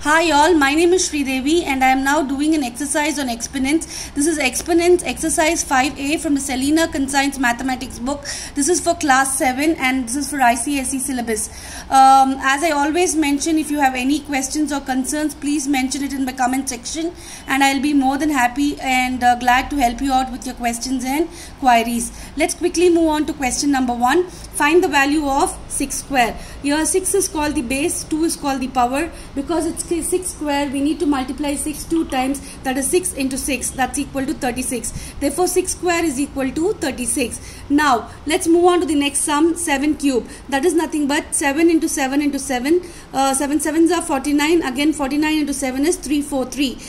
Hi all, my name is Sridevi and I am now doing an exercise on exponents. This is exponents exercise 5A from the Selena Conscience Mathematics book. This is for class 7 and this is for ICSE syllabus. As I always mention, if you have any questions or concerns, please mention it in the comment section and I'll be more than happy and glad to help you out with your questions and queries. Let's quickly move on to question number 1. Find the value of 6 square. Here 6 is called the base, 2 is called the power. Because it's 6 square, we need to multiply 6 2 times, that is 6 into 6, that's equal to 36. Therefore 6 square is equal to 36. Now let's move on to the next sum, 7 cube. That is nothing but 7 into 7 into 7. 7 sevens are 49. Again 49 into 7 is 343.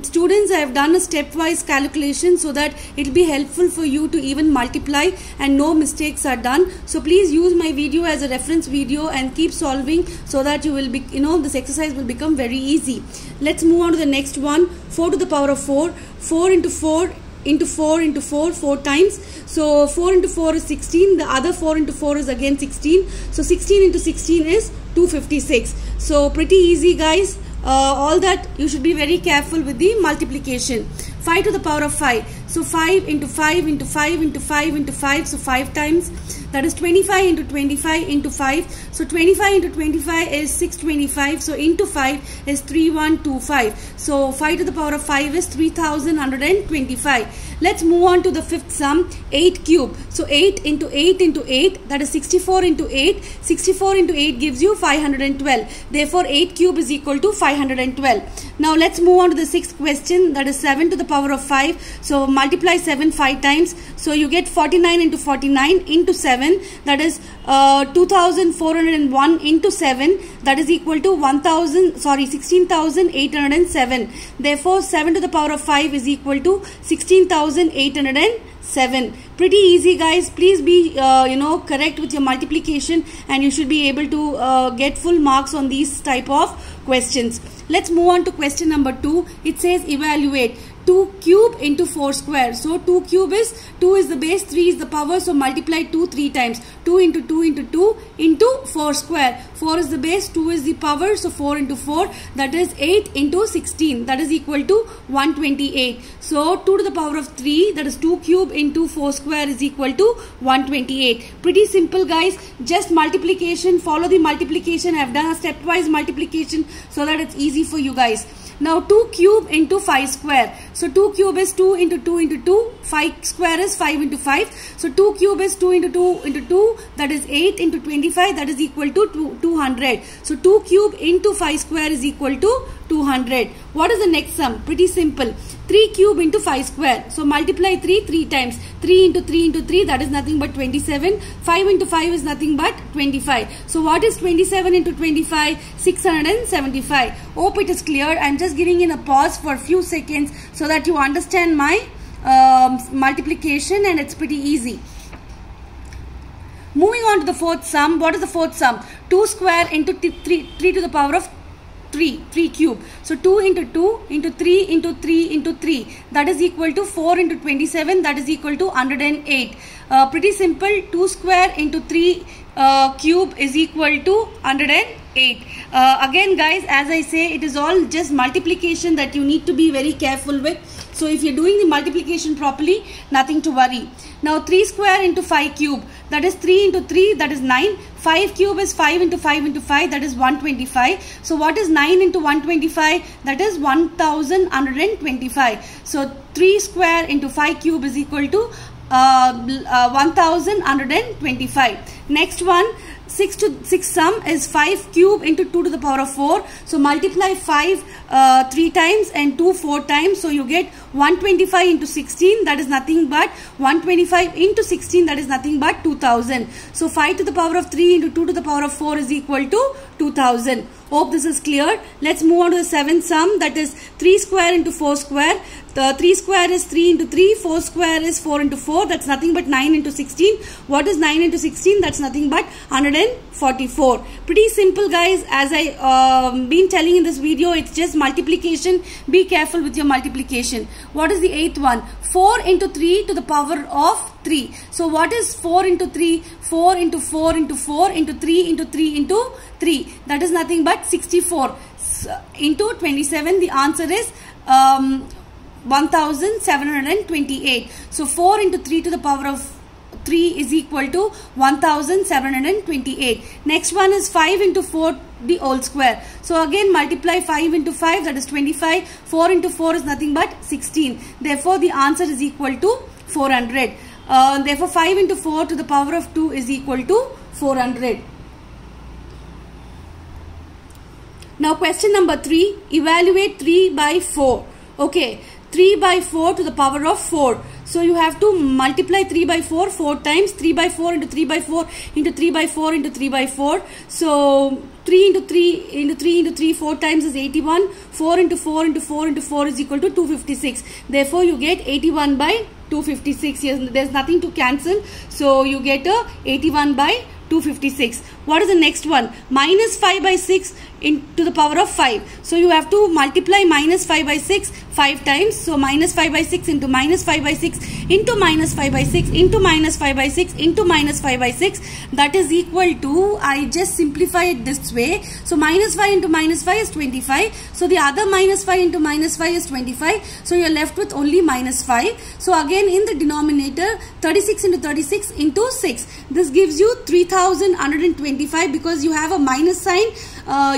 Students, I have done a stepwise calculation so that it will be helpful for you to even multiply and no mistakes are done. So please use my video as a reference video and keep solving so that you will be, this exercise will become very easy. Let's move on to the next one. 4 to the power of 4. 4 into 4 into 4 into 4, 4 times. So 4 into 4 is 16. The other 4 into 4 is again 16. So 16 into 16 is 256. So pretty easy, guys. All that you should be very careful with the multiplication. 5 to the power of 5. So 5 into 5 into 5 into 5 into 5. So 5 times. That is 25 into 25 into 5. So 25 into 25 is 625. So into 5 is 3125. So 5 to the power of 5 is 3125. Let's move on to the fifth sum, 8 cube. So 8 into 8 into 8, that is 64 into 8. 64 into 8 gives you 512. Therefore 8 cube is equal to 512. Now let's move on to the sixth question, that is 7 to the power of 5. So multiply 7 5 times. So you get 49 into 49 into 7. That is 2401 into 7, that is equal to 16,807. Therefore 7 to the power of 5 is equal to 16,807. Pretty easy, guys. Please be correct with your multiplication and you should be able to get full marks on these type of questions. Let's move on to question number 2. It says evaluate 2 cube into 4 square. So 2 cube is 2 is the base, 3 is the power. So multiply 2 3 times. 2 into 2 into 2 into 4 square. 4 is the base, 2 is the power. So 4 into 4, that is 8 into 16. That is equal to 128. So 2 to the power of 3, that is 2 cube into 4 square is equal to 128. Pretty simple, guys. Just multiplication. Follow the multiplication. I have done a stepwise multiplication so that it's easy for you guys. Now 2 cube into 5 square. So 2 cube is 2 into 2 into 2. 5 square is 5 into 5. So 2 cube is 2 into 2 into 2. That is 8 into 25. That is equal to 200. So 2 cube into 5 square is equal to 200. What is the next sum? Pretty simple. 3 cube into 5 square. So multiply 3 times. 3 into 3 into 3, that is nothing but 27. 5 into 5 is nothing but 25. So what is 27 into 25? 675. Hope it is clear. I am just giving in a pause for a few seconds so that you understand my multiplication, and it's pretty easy. Moving on to the fourth sum. What is the fourth sum? 2 square into 3 to the power of 3 cube. So 2 into 2 into 3 into 3 into 3, that is equal to 4 into 27, that is equal to 108. Pretty simple. 2 square into 3 cube is equal to 108. Again, guys, as I say, it is all just multiplication that you need to be very careful with. So if you're doing the multiplication properly, nothing to worry. Now 3 square into 5 cube, that is 3 into 3, that is 9. 5 cube is 5 into 5 into 5, that is 125. So what is 9 into 125? That is 1125. So 3 square into 5 cube is equal to 1125. Next one, 6 sum is 5 cube into 2 to the power of 4. So multiply 5 3 times and 2 4 times. So you get 125 into 16, that is nothing but 125 into 16, that is nothing but 2000. So 5 to the power of 3 into 2 to the power of 4 is equal to 2000. Hope this is clear. Let's move on to the seventh sum, that is 3 square into 4 square. The 3 square is 3 into 3, 4 square is 4 into 4, that's nothing but 9 into 16. What is 9 into 16? That's nothing but 144. Pretty simple, guys. As I been telling in this video, it's just multiplication. Be careful with your multiplication. What is the eighth one? 4 into 3 to the power of 3. So what is 4 into 3? 4 into 4 into 4 into 3 into 3 into 3. That is nothing but 64. So, into 27, the answer is 1728. So 4 into 3 to the power of 3 is equal to 1728. Next one is 5 into 4 the whole square. So again multiply 5 into 5, that is 25. 4 into 4 is nothing but 16. Therefore the answer is equal to 400. Therefore 5 into 4 to the power of 2 is equal to 400. Now question number 3, evaluate 3 by 4. Okay, 3 by 4 to the power of 4. So you have to multiply 3 by 4 4 times. 3 by 4 into 3 by 4 into 3 by 4 into 3 by 4. So 3 into 3 into 3 into 3 4 times is 81. 4 into 4 into 4 into 4 is equal to 256. Therefore you get 81 by 256. Yes, there's nothing to cancel. So you get a 81 by 256. What is the next one? Minus 5 by 6 into the power of 5. So you have to multiply minus 5 by 6 5 times. So minus 5 by 6 into minus 5 by 6 into minus 5 by 6 into minus 5 by 6 into minus 5 by 6. That is equal to, I just simplify it this way. So minus 5 into minus 5 is 25. So the other minus 5 into minus 5 is 25. So you are left with only minus 5. So again in the denominator, 36 into 36 into 6. This gives you 3125 because you have a minus sign.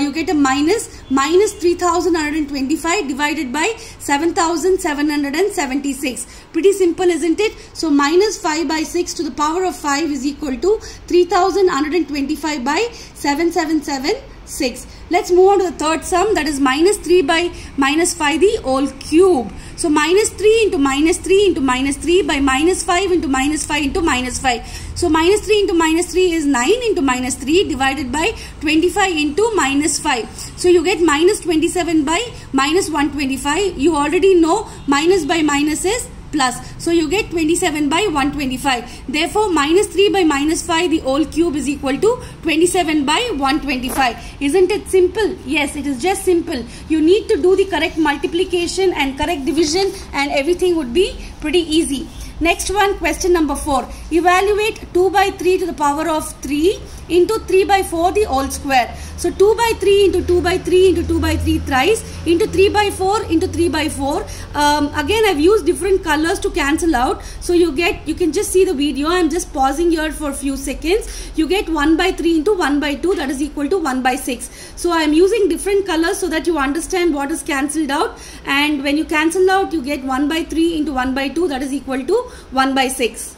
You get a minus 3125 divided by 7776. Pretty simple, isn't it? So minus 5 by 6 to the power of 5 is equal to 3125 by 7776. Let's move on to the third sum, that is minus 3 by minus 5 the whole cube. So minus 3 into minus 3 into minus 3 by minus 5 into minus 5 into minus 5. So minus 3 into minus 3 is 9 into minus 3 divided by 25 into minus 5. So you get minus 27 by minus 125. You already know minus by minus is plus. So you get 27 by 125. Therefore minus 3 by minus 5 the whole cube is equal to 27 by 125. Isn't it simple? Yes, it is just simple. You need to do the correct multiplication and correct division and everything would be pretty easy. Next one, question number 4. Evaluate 2 by 3 to the power of 3 into 3 by 4 the whole square. So 2 by 3 into 2 by 3 into 2 by 3 thrice into 3 by 4 into 3 by 4. Again I've used different colors to cancel out. So you can just see the video. I'm just pausing here for a few seconds. You get 1 by 3 into 1 by 2, that is equal to 1 by 6. So I'm using different colors so that you understand what is cancelled out. And when you cancel out, you get 1 by 3 into 1 by 2, that is equal to 1 by 6.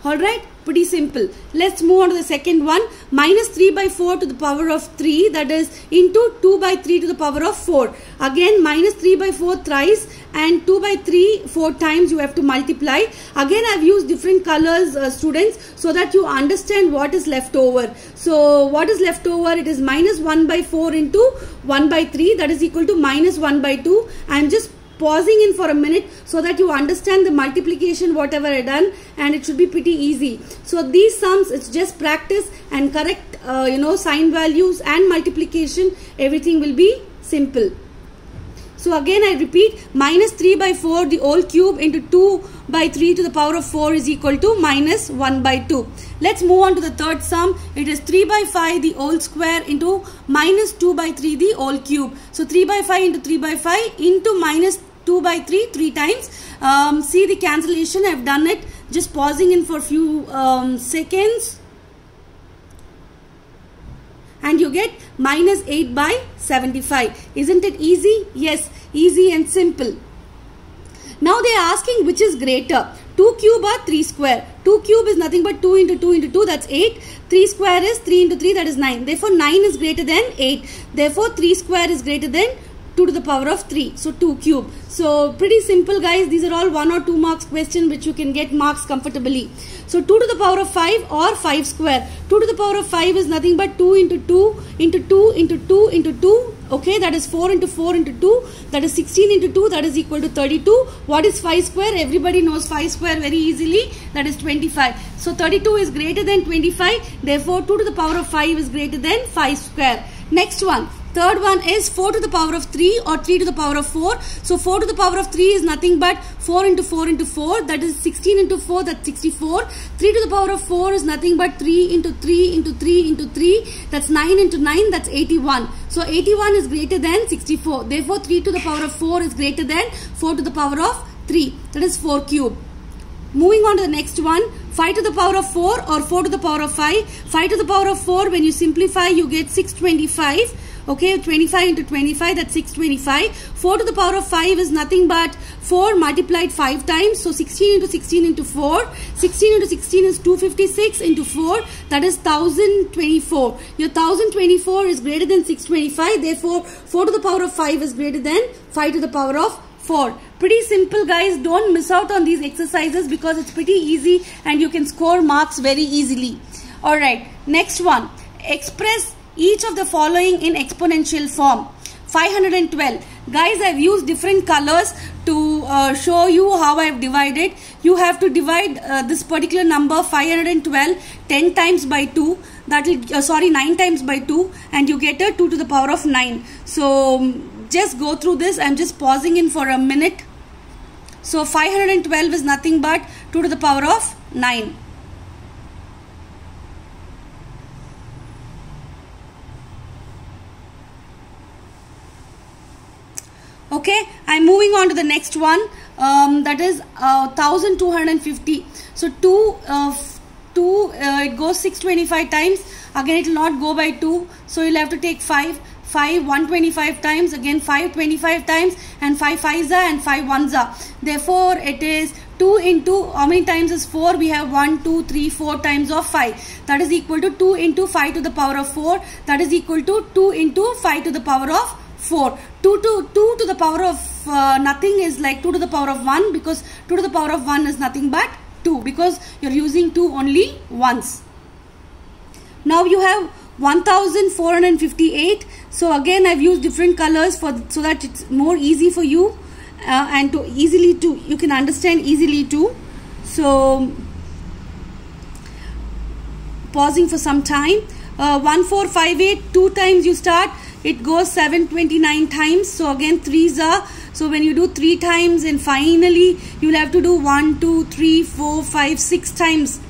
Alright, pretty simple. Let's move on to the second one. Minus 3 by 4 to the power of 3, that is into 2 by 3 to the power of 4. Again minus 3 by 4 thrice and 2 by 3 4 times you have to multiply. Again I've used different colors students so that you understand what is left over. So what is left over? It is minus 1 by 4 into 1 by 3, that is equal to minus 1 by 2. I'm just pausing in for a minute so that you understand the multiplication whatever I done, and it should be pretty easy. So these sums, it's just practice and correct sign values and multiplication, everything will be simple. So again I repeat, minus 3 by 4 the whole cube into 2 by 3 to the power of 4 is equal to minus 1 by 2. Let's move on to the third sum. It is 3 by 5 the whole square into minus 2 by 3 the whole cube. So 3 by 5 into 3 by 5 into minus 2 by 3 times. See the cancellation, I've done it. Just pausing in for a few seconds. And you get minus 8 by 75. Isn't it easy? Yes, easy and simple. Now they are asking which is greater, 2 cube or 3 square. 2 cube is nothing but 2 into 2 into 2, that's 8. 3 square is 3 into 3, that is 9. Therefore 9 is greater than 8. Therefore 3 square is greater than 2 to the power of 3. So 2 cube. So pretty simple guys. These are all 1 or 2 marks question which you can get marks comfortably. So 2 to the power of 5 or 5 square. 2 to the power of 5 is nothing but 2 into 2 into 2 into 2 into 2. Okay, that is 4 into 4 into 2. That is 16 into 2. That is equal to 32. What is 5 square? Everybody knows 5 square very easily. That is 25. So 32 is greater than 25. Therefore 2 to the power of 5 is greater than 5 square. Next one. Third one is 4 to the power of 3 or 3 to the power of 4. So 4 to the power of 3 is nothing but 4 into 4 into 4, that is 16 into 4, that's 64. 3 to the power of 4 is nothing but 3 into 3 into 3 into 3, that's 9 into 9, that's 81. So 81 is greater than 64. Therefore 3 to the power of 4 is greater than 4 to the power of 3, that is 4 cube. Moving on to the next one, 5 to the power of 4 or 4 to the power of 5. 5 to the power of 4, when you simplify, you get 625. Okay, 25 into 25, that's 625. 4 to the power of 5 is nothing but 4 multiplied 5 times. So 16 into 16 into 4. 16 into 16 is 256 into 4. That is 1024. Your 1024 is greater than 625. Therefore, 4 to the power of 5 is greater than 5 to the power of 4. Pretty simple, guys. Don't miss out on these exercises because it's pretty easy and you can score marks very easily. Alright, next one. Express each of the following in exponential form. 512. Guys, I've used different colors to show you how I've divided. You have to divide this particular number 512 10 times by 2. That will 9 times by 2, and you get a 2 to the power of 9. So just go through this. I'm just pausing in for a minute. So 512 is nothing but 2 to the power of 9. Okay, I'm moving on to the next one. That is 1250. So 2 it goes 625 times. Again, it will not go by 2. So you'll have to take 5 125 times, again 5 25 times, and 5 5s and 5 1s. Therefore, it is 2 into, how many times is 4? We have 1, 2, 3, 4 times of 5. That is equal to 2 into 5 to the power of 4. That is equal to 2 into 5 to the power of 4. 2 to the power of nothing is like 2 to the power of 1, because 2 to the power of 1 is nothing but 2, because you're using 2 only once. Now you have 1458. So again, I've used different colors so that it's more easy for you and you can understand easily too. So pausing for some time. 1458, 2 times you start, it goes 729 times. So again, 3s are, so when you do 3 times, and finally you'll have to do 1 2 3 4 5 6 times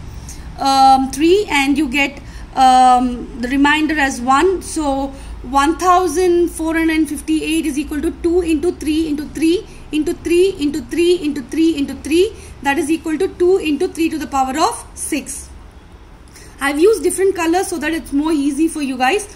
3, and you get the remainder as 1. So 1458 is equal to 2 into 3 into 3 into 3 into 3 into 3 into 3. That is equal to 2 into 3 to the power of 6. I've used different colors so that it's more easy for you guys.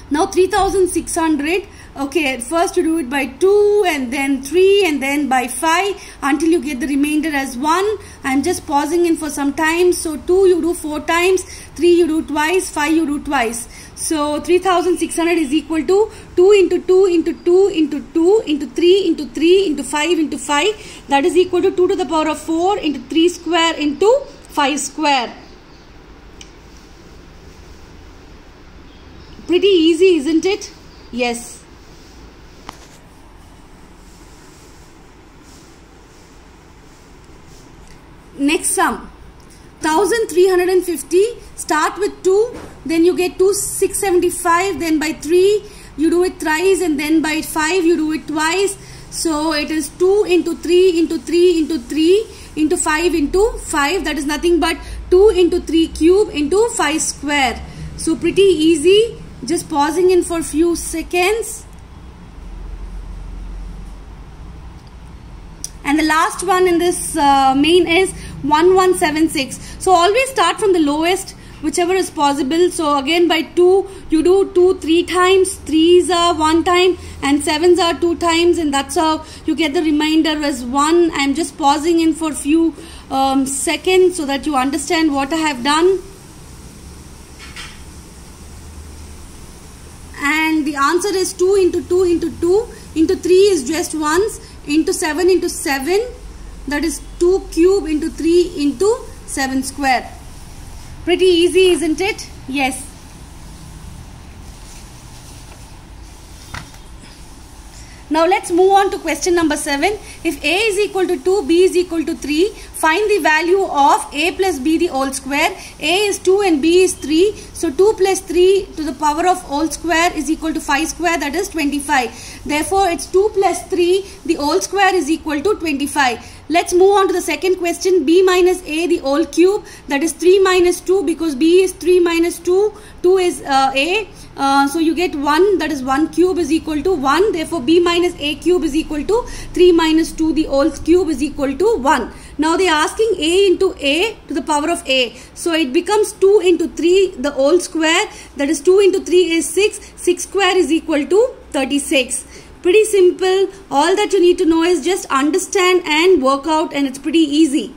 Now 3600. Okay, first you do it by 2 and then 3 and then by 5 until you get the remainder as 1. I'm just pausing in for some time. So 2 you do 4 times, 3 you do twice, 5 you do twice. So 3600 is equal to 2 into 2 into 2 into 2 into 3 into 3 into 5 into 5. That is equal to 2 to the power of 4 into 3 square into 5 square. Pretty easy, isn't it? Yes. Next sum. 1350. Start with 2. Then you get 675. Then by 3 you do it thrice, and then by 5 you do it twice. So it is 2 into 3 into 3 into 3 into 5 into 5. That is nothing but 2 into 3 cube into 5 square. So pretty easy. Just pausing in for a few seconds. And the last one in this main is 1176. So always start from the lowest, whichever is possible. So again, by 2 you do 2 3 times, 3s are 1 time, and 7s are 2 times, and that's how you get the remainder as 1. I'm just pausing in for a few seconds so that you understand what I have done. And the answer is 2 into 2 into 2 into 3 is just once, into 7 into 7, that is 2 cube into 3 into 7 square. Pretty easy, isn't it? Yes. Now let's move on to question number 7. If a is equal to 2, b is equal to 3, find the value of a plus b the whole square. A is 2 and b is 3. So 2 plus 3 to the power of whole square is equal to 5 square, that is 25. Therefore it's 2 plus 3 the whole square is equal to 25. Let's move on to the second question. B minus a the whole cube, that is 3 minus 2, because b is 3 minus 2, 2 is a. So you get 1, that is 1 cube is equal to 1. Therefore b minus a cube is equal to 3 minus 2 the whole cube is equal to 1. Now they are asking a into a to the power of a. So it becomes 2 into 3 the whole square, that is 2 into 3 is 6. 6 square is equal to 36. Pretty simple. All that you need to know is just understand and work out, and it's pretty easy.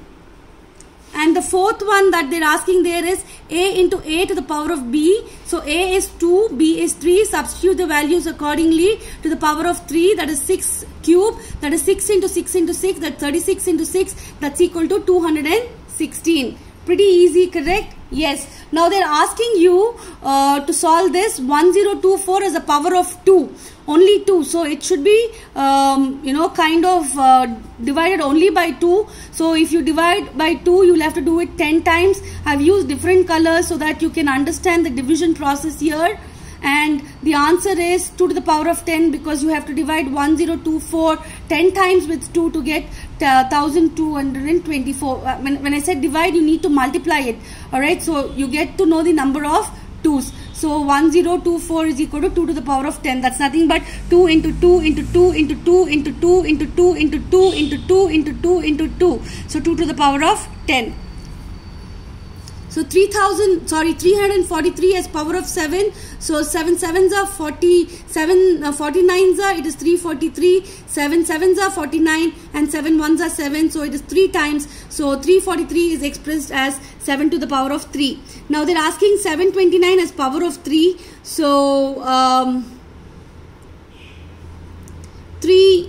And the fourth one that they're asking there is a into a to the power of b. So a is 2, b is 3. Substitute the values accordingly to the power of 3. That is 6 cube. That is 6 into 6 into 6. That's 36 into 6. That's equal to 216. Pretty easy, correct? Yes. Now they're asking you to solve this. 1024 is a power of 2. Only 2. So it should be, kind of divided only by 2. So if you divide by 2, you'll have to do it 10 times. I've used different colors so that you can understand the division process here. And the answer is 2 to the power of 10, because you have to divide 1024 10 times with 2 to get 1224. When I said divide, you need to multiply it. Alright, so you get to know the number of 2's. So 1024 is equal to 2 to the power of 10. That's nothing but 2 into 2 into 2 into 2 into 2 into 2 into 2 into 2 into 2 into 2. So 2 to the power of 10. So 343 as power of 7. So 7 sevens are 40, 7 49s are, it is 343, 7 sevens are 49, and 7 ones are 7. So it is 3 times. So 343 is expressed as 7 to the power of 3. Now they're asking 729 as power of 3. So 3,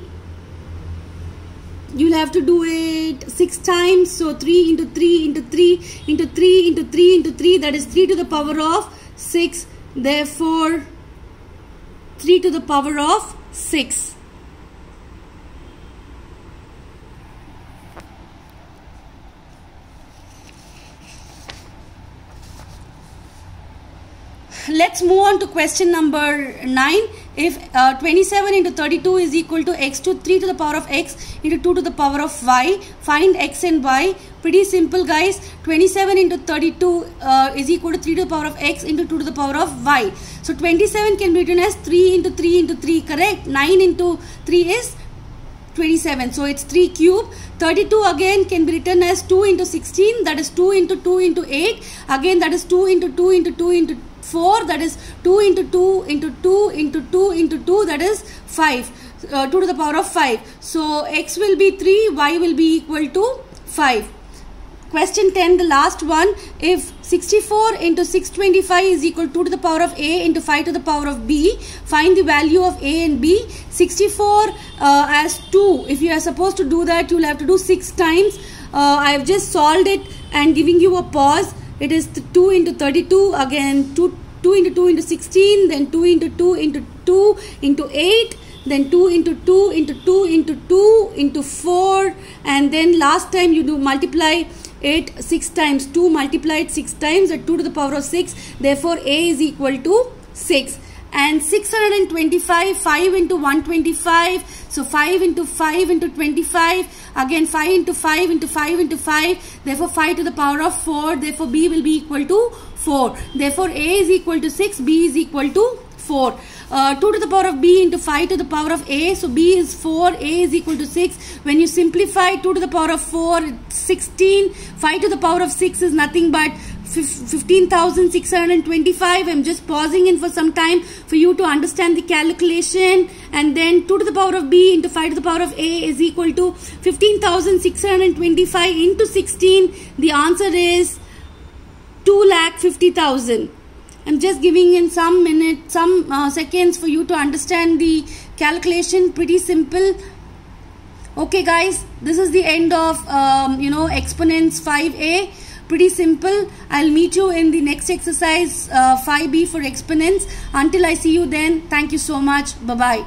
you'll have to do it 6 times. So 3 into 3 into 3 into 3 into 3 into 3, that is 3 to the power of 6. Therefore 3 to the power of 6. Let's move on to question number 9. If 27 into 32 is equal to x to 3 to the power of x into 2 to the power of y, find x and y. Pretty simple, guys. 27 into 32 is equal to 3 to the power of x into 2 to the power of y. So 27 can be written as 3 into 3 into 3, correct? 9 into 3 is 27. So it's 3 cube. 32 again can be written as 2 into 16. That is 2 into 2 into 8. Again that is 2 into 2 into 2 into 4. That is 2 into 2 into 2 into 2 into 2. That is 5. 2 to the power of 5. So x will be 3. Y will be equal to 5. Question 10, the last one. If 64 into 625 is equal to 2 to the power of a into 5 to the power of b, find the value of a and b. 64 as 2. If you are supposed to do that, you will have to do 6 times. I have just solved it and giving you a pause. It is 2 into 32, again 2 into 2 into 16, then 2 into 2 into 2 into 8, then 2 into 2 into 2 into 2 into 4, and then last time you do multiply it 6 times. 2 multiplied 6 times at 2 to the power of 6. Therefore a is equal to 6. And 625, 5 into 125. So 5 into 5 into 25. Again 5 into 5 into 5 into 5. Therefore 5 to the power of 4. Therefore b will be equal to 4. Therefore a is equal to 6. B is equal to 4. 2 to the power of b into 5 to the power of a. So b is 4. A is equal to 6. When you simplify 2 to the power of 4, it's 16. 5 to the power of 6 is nothing but 15,625. I'm just pausing in for some time for you to understand the calculation. And then 2 to the power of b into 5 to the power of a is equal to 15,625 into 16. The answer is 2,50,000. I'm just giving in some minutes, some seconds for you to understand the calculation. Pretty simple. Okay guys, this is the end of exponents 5a. Pretty simple. I'll meet you in the next exercise 5b for exponents. Until I see you then, thank you so much. Bye-bye.